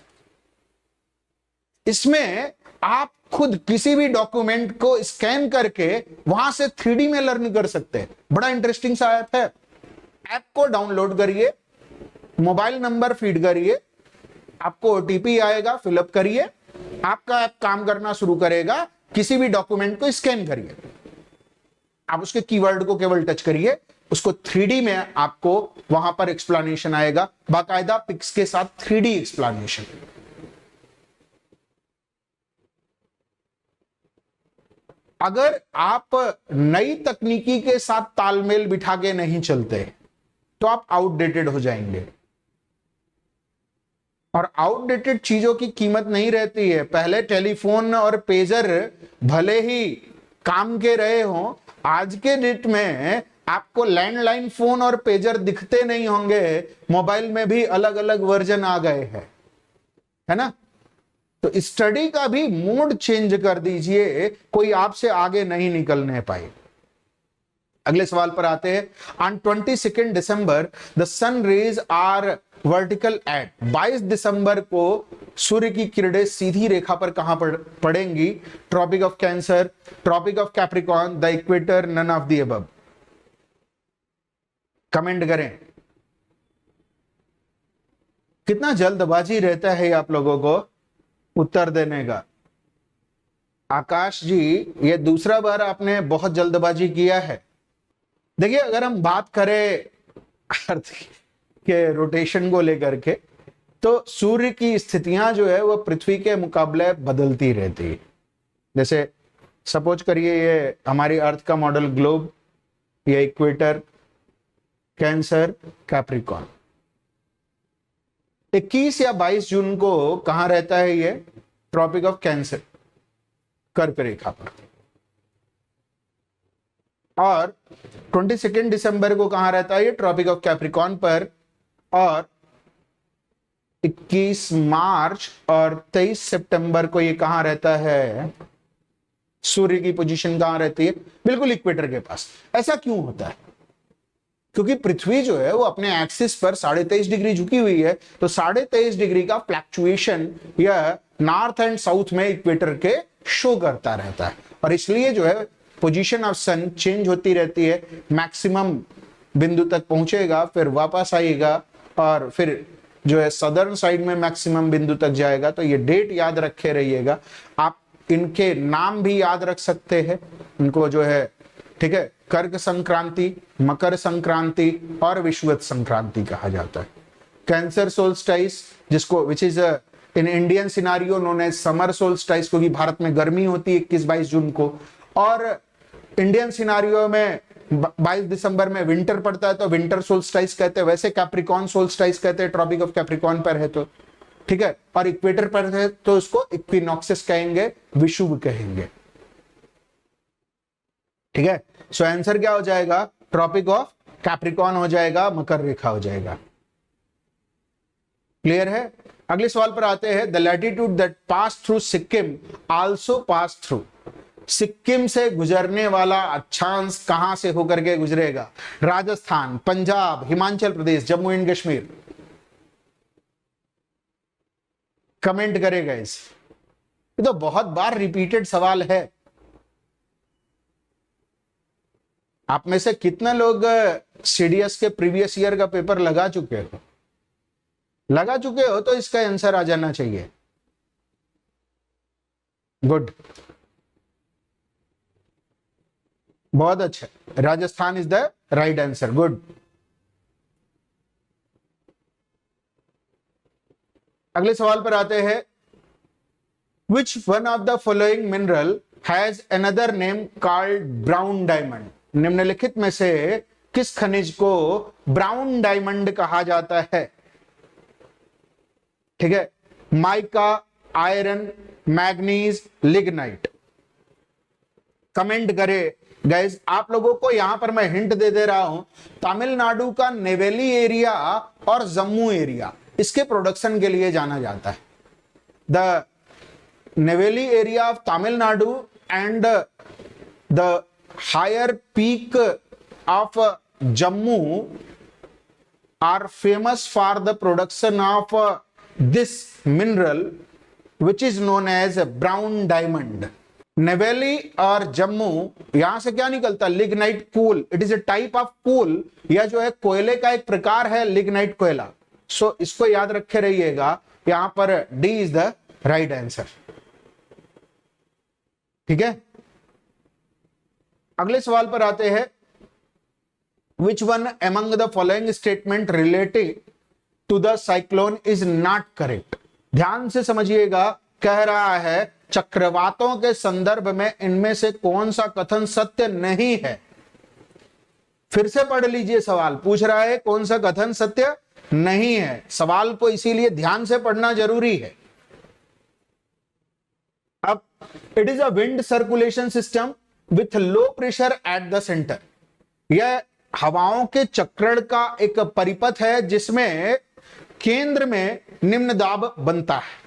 इसमें आप खुद किसी भी डॉक्यूमेंट को स्कैन करके वहां से 3D में लर्न कर सकते हैं। बड़ा इंटरेस्टिंग सा ऐप है। ऐप को डाउनलोड करिए, मोबाइल नंबर फीड करिए, आपको ओटीपी आएगा, फिलअप करिए, आपका ऐप काम करना शुरू करेगा। किसी भी डॉक्यूमेंट को स्कैन करिए, आप उसके कीवर्ड को केवल टच करिए, उसको 3D में आपको वहां पर एक्सप्लेनेशन आएगा, बाकायदा पिक्स के साथ 3D एक्सप्लेनेशन। अगर आप नई तकनीकी के साथ तालमेल बिठा के नहीं चलते तो आप आउटडेटेड हो जाएंगे। और आउटडेटेड चीजों की कीमत नहीं रहती है। पहले टेलीफोन और पेजर भले ही काम के रहे हों, आज के डेट में आपको लैंडलाइन फोन और पेजर दिखते नहीं होंगे, मोबाइल में भी अलग अलग वर्जन आ गए हैं, है ना। तो स्टडी का भी मोड चेंज कर दीजिए, कोई आपसे आगे नहीं निकलने पाए। अगले सवाल पर आते हैं। On 22 December the sun rays are vertical at, 22 दिसंबर को सूर्य की किरणें सीधी रेखा पर कहां पड़ेंगी? Tropic of cancer, tropic of capricorn, the equator, none of the above. Comment करें। कितना जल्दबाजी रहता है आप लोगों को उत्तर देने का। आकाश जी, ये दूसरा बार आपने बहुत जल्दबाजी किया है। देखिए, अगर हम बात करें अर्थ के रोटेशन को लेकर के, तो सूर्य की स्थितियां जो है वो पृथ्वी के मुकाबले बदलती रहती है। जैसे सपोज करिए ये हमारी अर्थ का मॉडल ग्लोब, ये इक्वेटर, कैंसर, कैप्रिकॉर्न। 21 या 22 जून को कहां रहता है ये? ट्रॉपिक ऑफ कैंसर, कर्क रेखा पर। और 22 दिसंबर को कहां रहता है ये? ट्रॉपिक ऑफ कैप्रिकॉर्न पर। और 21 मार्च और 23 सितंबर को ये कहां रहता है? सूर्य की पोजीशन कहां रहती है? बिल्कुल इक्वेटर के पास। ऐसा क्यों होता है? क्योंकि पृथ्वी जो है वो अपने एक्सिस पर 23.5 डिग्री झुकी हुई है, तो 23.5 डिग्री का फ्लक्चुएशन यह नॉर्थ एंड साउथ में इक्वेटर के शो करता रहता है। और इसलिए जो है पोजीशन ऑफ सन चेंज होती रहती है। मैक्सिमम बिंदु तक पहुंचेगा, फिर वापस आएगा, और फिर जो है सदर्न साइड में मैक्सिमम बिंदु तक जाएगा। तो ये डेट याद रखे रहिएगा। आप इनके नाम भी याद रख सकते हैं, इनको जो है, ठीक है, कर्क संक्रांति, मकर संक्रांति और विषुवत संक्रांति कहा जाता है। कैंसर सोल्स्टाइस, जिसको which is in Indian scenario known as summer solstice, क्योंकि भारत में गर्मी होती है 21-22 जून को, और इंडियन सिनारियो में 22 दिसंबर में विंटर पड़ता है तो विंटर सोल्स्टाइस कहते हैं। वैसे कैप्रिकॉर्न सोल्स्टाइस कहते हैं, ट्रॉपिक ऑफ कैप्रिकॉर्न पर है तो, ठीक है। और इक्वेटर पर है तो उसको इक्विनॉक्सिस कहेंगे, विषुव कहेंगे, ठीक है। सो आंसर क्या हो जाएगा? ट्रॉपिक ऑफ कैप्रिकॉर्न हो जाएगा, मकर रेखा हो जाएगा। क्लियर है? अगले सवाल पर आते हैं। The latitude that pass through Sikkim also pass through, Sikkim से गुजरने वाला अक्षांश कहां से होकर के गुजरेगा? राजस्थान, पंजाब, हिमाचल प्रदेश, जम्मू एंड कश्मीर। कमेंट करेगा इस। ये तो बहुत बार रिपीटेड सवाल है। आप में से कितने लोग सीडीएस के प्रीवियस ईयर का पेपर लगा चुके हो? लगा चुके हो तो इसका आंसर आ जाना चाहिए। गुड, बहुत अच्छा। Rajasthan is the right answer. Good. अगले सवाल पर आते हैं। Which one of the following mineral has another name called brown diamond? निम्नलिखित में से किस खनिज को ब्राउन डायमंड कहा जाता है? ठीक है, mica, iron, manganese, lignite. Comment करे गाइस। आप लोगों को यहां पर मैं हिंट दे रहा हूं। तमिलनाडु का नेवेली एरिया और जम्मू एरिया इसके प्रोडक्शन के लिए जाना जाता है। The Neyveli area of Tamil Nadu and the higher peak of Jammu are famous for the production of this mineral which is known as brown diamond. Neyveli और जम्मू, यहां से क्या निकलता है? Lignite coal. It is a type of coal, यह जो है कोयले का एक प्रकार है, लिग्नाइट कोयला। सो इसको याद रखे रहिएगा। यहां पर D is the right answer, ठीक है। अगले सवाल पर आते हैं। Which one among the following statement relating to the cyclone is not correct? ध्यान से समझिएगा। कह रहा है चक्रवातों के संदर्भ में इनमें से कौन सा कथन सत्य नहीं है? फिर से पढ़ लीजिए, सवाल पूछ रहा है कौन सा कथन सत्य नहीं है। सवाल को इसीलिए ध्यान से पढ़ना जरूरी है। अब it is a wind circulation system with low pressure at the centre. यह हवाओं के चक्रण का एक परिपथ है जिसमें केंद्र में निम्न दाब बनता है।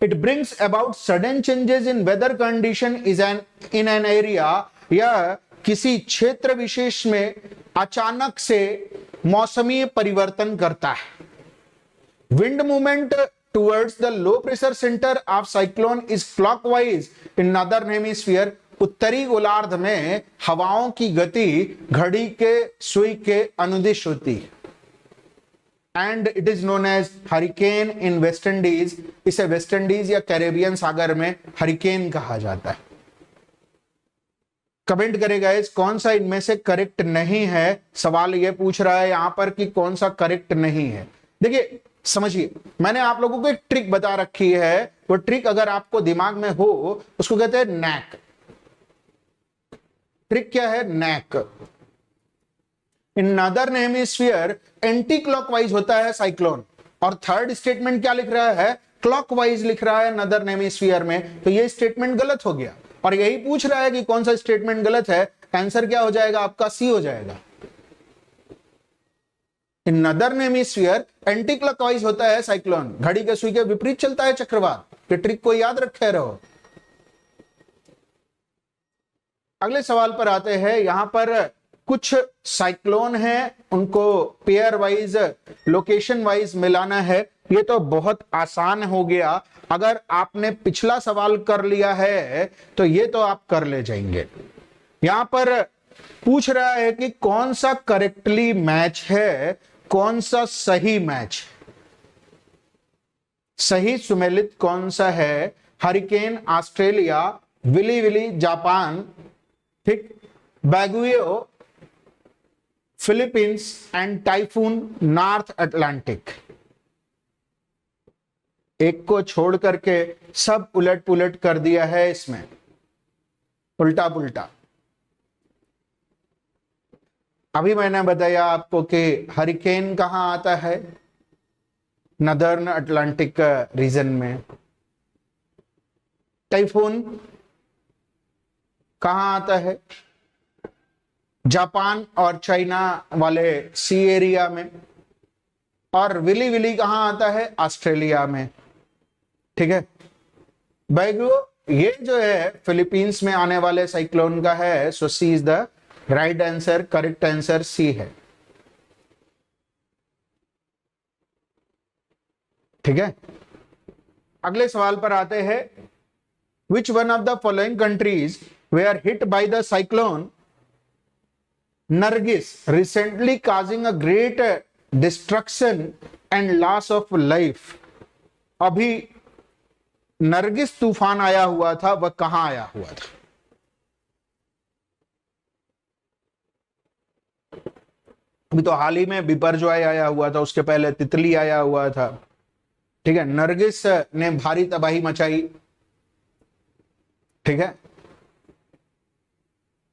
It brings about sudden changes in weather condition is an in an area. यह किसी क्षेत्र विशेष में अचानक से मौसमी परिवर्तन करता है। Wind movement towards the low pressure centre of cyclone is clockwise in northern hemisphere. उत्तरी गोलार्ध में हवाओं की गति घड़ी के सुई के अनुदिश होती है। And it is known as hurricane in West Indies. इसे वेस्ट इंडीज या कैरेबियन सागर में हरिकेन कहा जाता है। कमेंट करेगा इस कौन सा इनमें से करेक्ट नहीं है। सवाल यह पूछ रहा है यहां पर कि कौन सा करेक्ट नहीं है। देखिए समझिए, मैंने आप लोगों को एक ट्रिक बता रखी है। वो ट्रिक अगर आपको दिमाग में हो उसको कहते हैं नैक। ट्रिक क्या है? Knack. In northern hemisphere anti clockwise होता है साइक्लोन, और थर्ड स्टेटमेंट क्या लिख रहा है? क्लॉकवाइज लिख रहा है नॉर्दर्न हेमिस्फीयर में। तो ये स्टेटमेंट गलत हो गया, और यही पूछ रहा है कि कौन सा स्टेटमेंट गलत है। आंसर क्या हो जाएगा आपका? सी हो जाएगा। इन नॉर्दर्न हेमिस्फीयर एंटी क्लॉकवाइज होता है साइक्लोन, घड़ी के सुई के विपरीत चलता है चक्रवात। ये ट्रिक को याद रखे रहो। अगले सवाल पर आते हैं। यहां पर कुछ साइक्लोन है, उनको पेयर वाइज लोकेशन वाइज मिलाना है। ये तो बहुत आसान हो गया। अगर आपने पिछला सवाल कर लिया है तो ये तो आप कर ले जाएंगे। यहां पर पूछ रहा है कि कौन सा करेक्टली मैच है, कौन सा सही मैच, सही सुमेलित कौन सा है? Hurricane Australia, willy willy Japan, ठीक, baguio Philippines and typhoon North Atlantic. एक को छोड़ करके सब उलट पुलट कर दिया है, इसमें उल्टा पुल्टा। अभी मैंने बताया आपको कि हरिकेन कहां आता है? नॉर्दर्न अटलांटिक रीजन में। टाइफून कहां आता है? जापान और चाइना वाले सी एरिया में। और विली विली कहां आता है? ऑस्ट्रेलिया में। ठीक है। बैगो ये जो है फिलीपींस में आने वाले साइक्लोन का है। So C is the right answer. Correct answer C है। ठीक है। अगले सवाल पर आते हैं। Which one of the following countries were hit by the cyclone Nargis recently causing a great destruction and loss of life? अभी नरगिस तूफान आया हुआ था, वह कहां आया हुआ था? अभी तो हाल ही में बिपरजॉय आया हुआ था, उसके पहले तितली आया हुआ था। ठीक है। नरगिस ने भारी तबाही मचाई। ठीक है।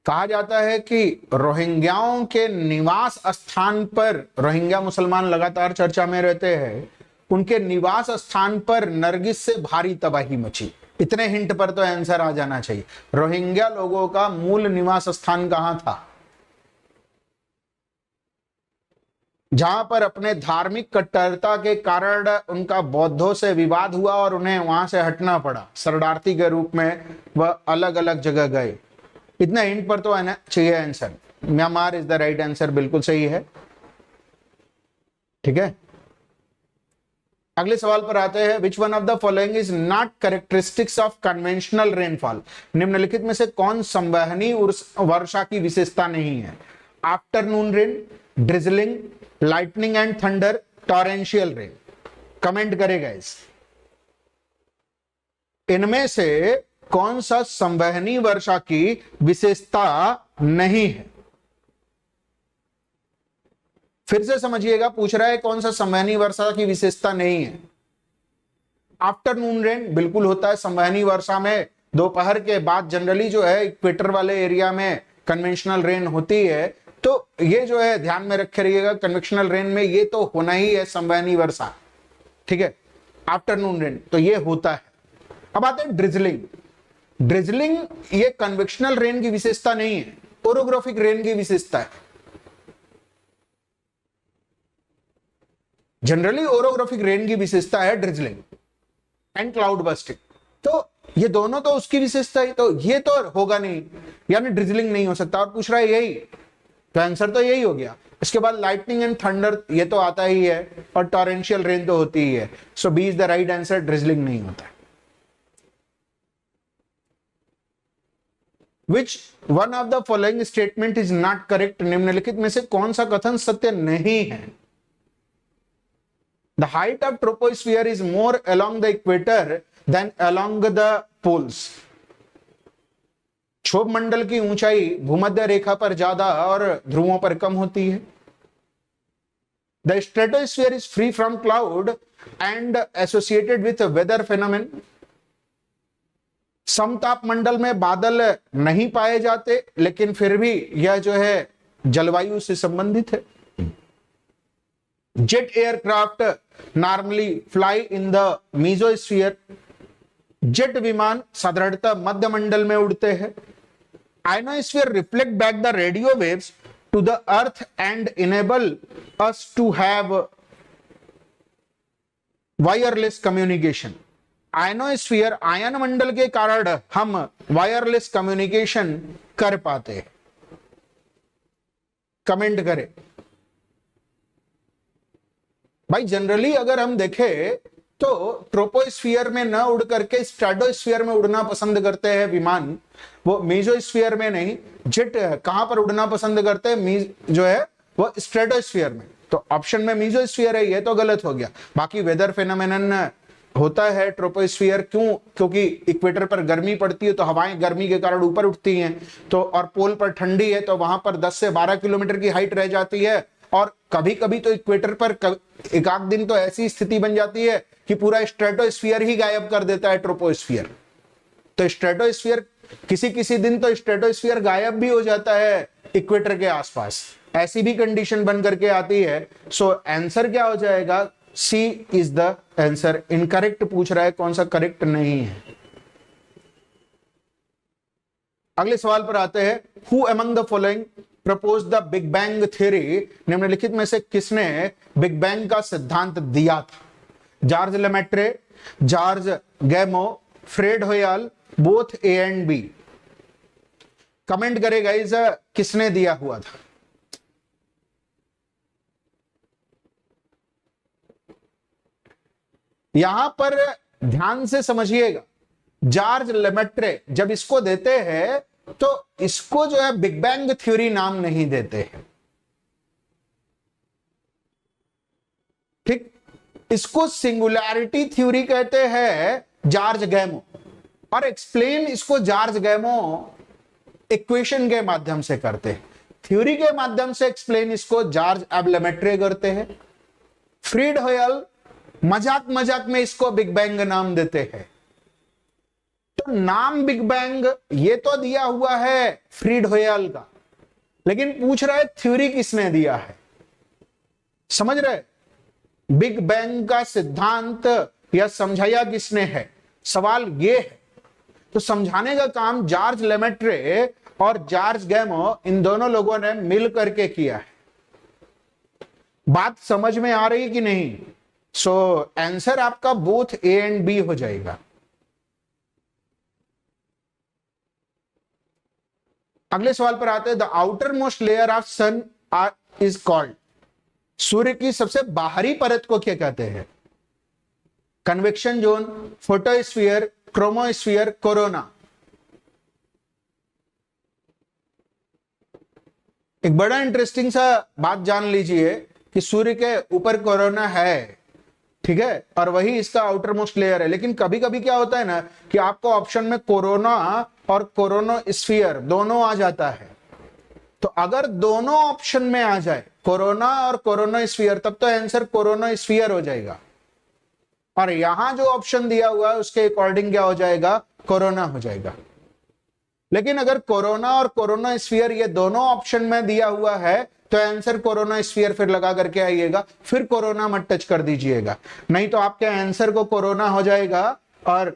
कहा जाता है कि रोहिंग्याओं के निवास स्थान पर, रोहिंग्या मुसलमान लगातार चर्चा में रहते हैं, उनके निवास स्थान पर नरगिस से भारी तबाही मची। इतने हिंट पर तो आंसर आ जाना चाहिए। रोहिंग्या लोगों का मूल निवास स्थान कहां था? जहां पर अपने धार्मिक कट्टरता के कारण उनका बौद्धों से विवाद हुआ और उन्हें वहां से हटना पड़ा। शरणार्थी के रूप में वह अलग अलग जगह गए। इतना हिंट पर तो आना चाहिए answer. Myanmar is the right answer. बिल्कुल सही है। ठीक है। अगले सवाल पर आते हैं। Which one of the following is not characteristics of conventional rainfall? निम्नलिखित में से कौन संवहनी वर्षा की विशेषता नहीं है? Afternoon rain, drizzling, lightning and thunder, torrential rain. Comment करेगा इस इनमें से कौन सा संवहनी वर्षा की विशेषता नहीं है? फिर से समझिएगा, पूछ रहा है कौन सा संवहनी वर्षा की विशेषता नहीं है। आफ्टरनून रेन बिल्कुल होता है संवहनी वर्षा में। दोपहर के बाद जनरली जो है इक्वेटर वाले एरिया में कन्वेंशनल रेन होती है। तो ये जो है ध्यान में रखे रहिएगा, कन्वेक्शनल रेन में ये तो होना ही है संवहनी वर्षा, ठीक है, आफ्टरनून रेन तो ये होता है। अब आते हैं ड्रिजलिंग। ड्रिजलिंग ये कन्वेक्शनल रेन की विशेषता नहीं है, ओरोग्राफिक रेन की विशेषता है। जनरली ओरोग्राफिक रेन की विशेषता है ड्रिजलिंग एंड क्लाउड बस्टिंग, तो ये दोनों तो उसकी विशेषता है, तो ये तो होगा नहीं, यानी ड्रिजलिंग नहीं हो सकता। और पूछ रहा है यही, तो आंसर तो यही हो गया। इसके बाद लाइटनिंग एंड थंडर ये तो आता ही है, और टॉरेंशियल रेन तो होती ही है। So B is the right answer, drizzling नहीं होता है। Which one of the following statement is not correct, निम्नलिखित में से कौन सा कथन सत्य नहीं है? The height of troposphere is more along the equator than along the poles. क्षोभ मंडल की ऊंचाई भूमध्य रेखा पर ज्यादा और ध्रुवों पर कम होती है। The stratosphere is free from cloud and associated with weather phenomenon. समताप मंडल में बादल नहीं पाए जाते, लेकिन फिर भी यह जो है जलवायु से संबंधित है। Jet aircraft normally fly in the mesosphere. Jet विमान साधारणतः मध्य मंडल में उड़ते हैं। Ionosphere reflect back the radio waves to the earth and enable us to have wireless communication. Ionosphere आयन मंडल के कारण हम वायरलेस कम्युनिकेशन कर पाते हैं। कमेंट करें भाई। जनरली अगर हम देखें तो ट्रोपोस्फीयर में न उड़ करके स्ट्रेटोस्फीयर में उड़ना पसंद करते हैं विमान, वो मेसोस्फीयर में नहीं। जेट कहां पर उड़ना पसंद करते हैं जो है वो स्ट्रेटोस्फीयर में, तो ऑप्शन में मेसोस्फीयर है, ये तो गलत हो गया। बाकी वेदर फेनोमेनन होता है ट्रोपोस्फीयर, क्यों? क्योंकि इक्वेटर पर गर्मी पड़ती है तो हवाएं गर्मी के कारण ऊपर उठती हैं, तो और पोल पर ठंडी है तो वहां पर 10 से 12 किलोमीटर की हाइट रह जाती है। और कभी कभी तो इक्वेटर पर एक आध दिन तो ऐसी स्थिति बन जाती है कि पूरा स्ट्रेटोस्फीयर ही गायब कर देता है ट्रोपोस्फीयर। तो स्ट्रेटोस्फीयर किसी किसी दिन तो स्ट्रेटोस्फीयर गायब भी हो जाता है इक्वेटर के आसपास, ऐसी भी कंडीशन बन करके आती है। सो आंसर क्या हो जाएगा? सी इज द आंसर। इनकरेक्ट पूछ रहा है, कौन सा करेक्ट नहीं है। अगले सवाल पर आते हैं। Who among the following propose the big bang theory, निम्नलिखित में से किसने बिग बैंग का सिद्धांत दिया था? George Lemaitre, George Gamow, Fred Hoyle, both A and B. Comment करें गाइस, किसने दिया हुआ था? यहां पर ध्यान से समझिएगा, जॉर्ज लेमेट्रे जब इसको देते हैं तो इसको जो है बिग बैंग थ्योरी नाम नहीं देते हैं, ठीक। इसको सिंगुलैरिटी थ्योरी कहते हैं जॉर्ज गैमो, और एक्सप्लेन इसको जॉर्ज गैमो इक्वेशन के माध्यम से करते हैं। थ्योरी के माध्यम से एक्सप्लेन इसको जॉर्ज एब लेमेट्रे करते हैं। फ्रीड होयल मजाक मजाक में इसको बिग बैंग नाम देते हैं। तो नाम बिग बैंग ये तो दिया हुआ है फ्रीड होयल का, लेकिन पूछ रहा है थ्योरी किसने दिया है। समझ रहे? बिग बैंग का सिद्धांत या समझाया किसने है, सवाल ये है। तो समझाने का काम जॉर्ज लेमेट्रे और जॉर्ज गैमो, इन दोनों लोगों ने मिल करके किया है। बात समझ में आ रही कि नहीं? सो आंसर आपका बोथ ए एंड बी हो जाएगा। अगले सवाल पर आते हैं। The outer most layer of sun is called, सूर्य की सबसे बाहरी परत को क्या कहते हैं? Convection zone, photosphere, chromosphere, corona. एक बड़ा इंटरेस्टिंग सा बात जान लीजिए कि सूर्य के ऊपर कोरोना है, ठीक है, और वही इसका आउटर मोस्ट लेयर है। लेकिन कभी कभी क्या होता है ना कि आपको ऑप्शन में कोरोना और कोरोनोस्फीयर दोनों आ जाता है। तो अगर दोनों ऑप्शन में आ जाए कोरोना और कोरोनोस्फीयर, तब तो आंसर कोरोनोस्फीयर हो जाएगा। और यहां जो ऑप्शन दिया हुआ है उसके अकॉर्डिंग क्या हो जाएगा? कोरोना हो जाएगा। लेकिन अगर कोरोना और कोरोना स्फीयर ये दोनों ऑप्शन में दिया हुआ है तो आंसर कोरोना स्फीयर फिर लगा करके आइएगा, फिर कोरोना मत टच कर दीजिएगा, नहीं तो आपके आंसर को कोरोना हो जाएगा और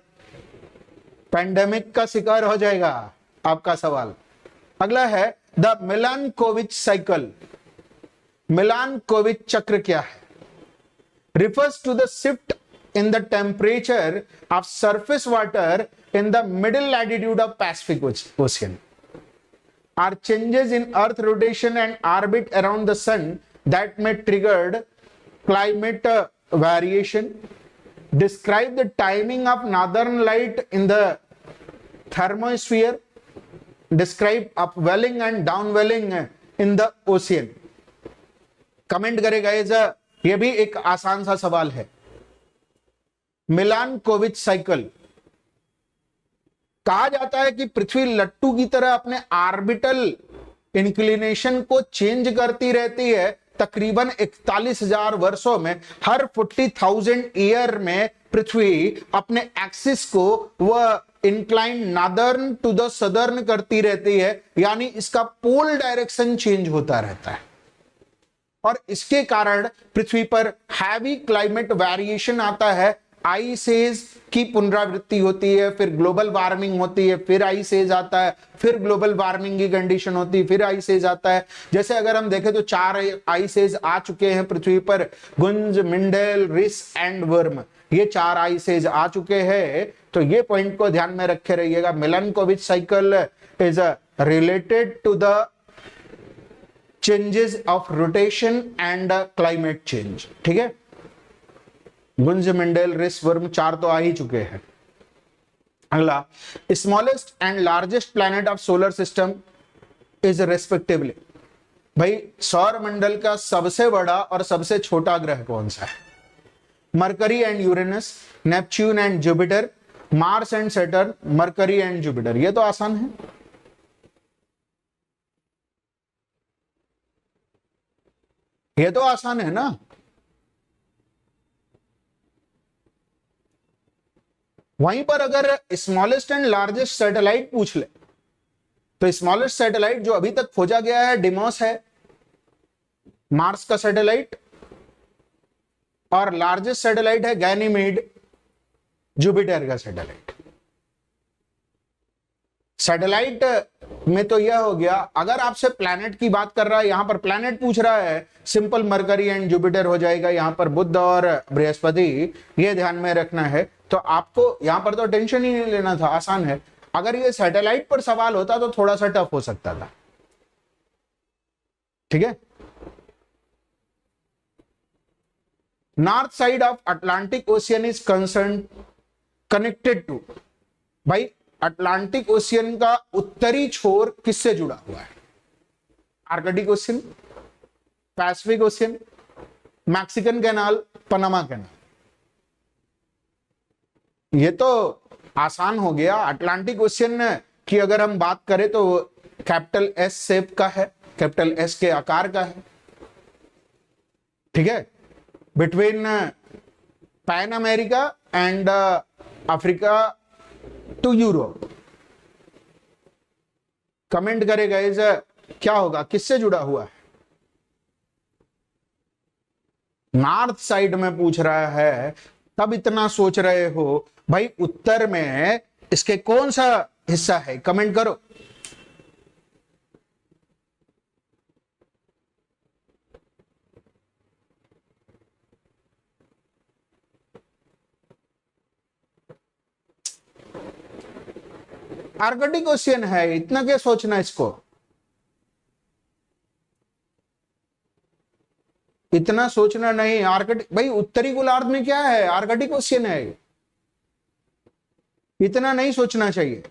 पैंडेमिक का शिकार हो जाएगा आपका सवाल। अगला है द मिलानकोविच साइकिल। मिलानकोविच चक्र क्या है? refers to the shift in the temperature of surface water in the middle latitude of Pacific Ocean, are changes in earth rotation and orbit around the sun that may trigger climate variation. Describe the timing of northern light in the thermosphere. Describe upwelling and downwelling in the ocean. Comment करेगा ये भी एक आसान सा सवाल है। मिलानकोविच cycle कहा जाता है कि पृथ्वी लट्टू की तरह अपने ऑर्बिटल इंक्लिनेशन को चेंज करती रहती है तकरीबन 41,000 वर्षों में। हर 40,000 ईयर में पृथ्वी अपने एक्सिस को वह incline northern to the southern करती रहती है, यानी इसका पोल डायरेक्शन चेंज होता रहता है और इसके कारण पृथ्वी पर हैवी क्लाइमेट वेरिएशन आता है। आइस एज की पुनरावृत्ति होती है, फिर ग्लोबल वार्मिंग होती है, फिर आइस एज आता है, फिर ग्लोबल वार्मिंग की कंडीशन होती है, फिर आइस एज आता है। जैसे अगर हम देखें तो 4 आइस एज आ चुके हैं पृथ्वी पर, गुंज, मिंडेल, रिस एंड वर्म, ये 4 आइस एज आ चुके हैं। तो ये पॉइंट को ध्यान में रखे रहिएगा। Milankovitch cycle is related to the changes of rotation and climate change. ठीक है, गुंज, मिंडेल, रिस, वर्म 4 तो आ ही चुके हैं। अगला, smallest and largest planet of solar system is respectively. भाई सौर मंडल का सबसे बड़ा और सबसे छोटा ग्रह कौन सा है? Mercury and Uranus, Neptune and Jupiter, Mars and Saturn, mercury and Jupiter. ये तो आसान है। ये तो आसान है ना। वहीं पर अगर स्मॉलेस्ट एंड लार्जेस्ट सैटेलाइट पूछ ले तो स्मॉलेस्ट सैटेलाइट जो अभी तक खोजा गया है डिमोस है, मार्स का सैटेलाइट, और लार्जेस्ट सैटेलाइट है गैनीमेड, जुपिटर का सैटेलाइट। सैटेलाइट में तो यह हो गया। अगर आपसे प्लैनेट की बात कर रहा है, यहां पर प्लैनेट पूछ रहा है, सिंपल मरकरी एंड जुपिटर हो जाएगा, यहां पर बुध और बृहस्पति, ये ध्यान में रखना है। तो आपको यहां पर तो टेंशन ही नहीं लेना था, आसान है। अगर ये सैटेलाइट पर सवाल होता तो थोड़ा सा टफ हो सकता था। ठीक है, north side of Atlantic ocean is concern connected to. भाई अटलांटिक ओशियन का उत्तरी छोर किससे जुड़ा हुआ है? Arctic ocean, Pacific ocean, Mexican canal, Panama canal. ये तो आसान हो गया। अटलांटिक ओशियन की अगर हम बात करें तो कैपिटल एस शेप का है, कैपिटल एस के आकार का है। ठीक है, between pan America and Africa to Europe. Comment करेगा इस क्या होगा, किससे जुड़ा हुआ है? नॉर्थ साइड में पूछ रहा है, तब इतना सोच रहे हो। भाई उत्तर में इसके कौन सा हिस्सा है? कमेंट करो। आर्कटिक ओशियन है, इतना क्या सोचना इसको, इतना सोचना नहीं। आर्कटिक, भाई उत्तरी गोलार्ध में क्या है? आर्कटिक ओशियन है, इतना नहीं सोचना चाहिए।